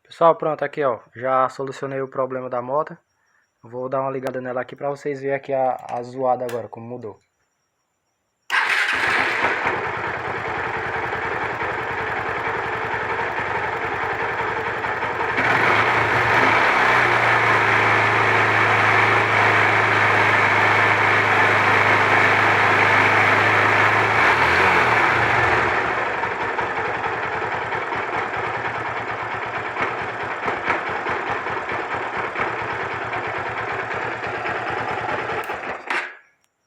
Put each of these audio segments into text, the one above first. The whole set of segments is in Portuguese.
Pessoal, pronto, aqui ó, já solucionei o problema da moto. Vou dar uma ligada nela aqui pra vocês verem aqui a zoada agora, como mudou.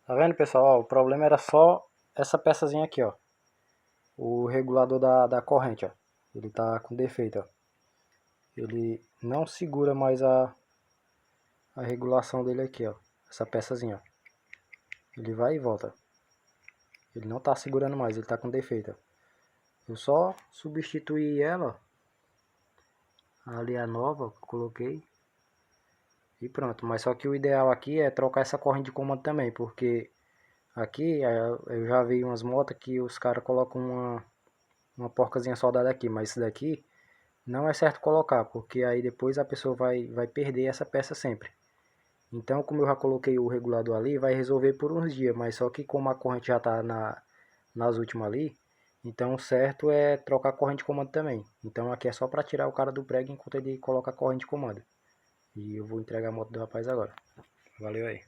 Tá vendo, pessoal? Ó, o problema era só essa peçazinha aqui, ó. O regulador da corrente, ó. Ele tá com defeito, ó. Ele não segura mais a regulação dele aqui, ó. Essa peçazinha, ó. Ele vai e volta. Ele não tá segurando mais, ele tá com defeito, ó. Eu só substituí ela, ó. Ali a nova, ó, coloquei. E pronto, mas só que o ideal aqui é trocar essa corrente de comando também, porque aqui eu já vi umas motos que os caras colocam uma porcazinha soldada aqui, mas isso daqui não é certo colocar, porque aí depois a pessoa vai perder essa peça sempre. Então, como eu já coloquei o regulador ali, vai resolver por uns dias, mas só que como a corrente já está nas últimas ali, então o certo é trocar a corrente de comando também. Então aqui é só para tirar o cara do prego enquanto ele coloca a corrente de comando. E eu vou entregar a moto do rapaz agora. Valeu aí.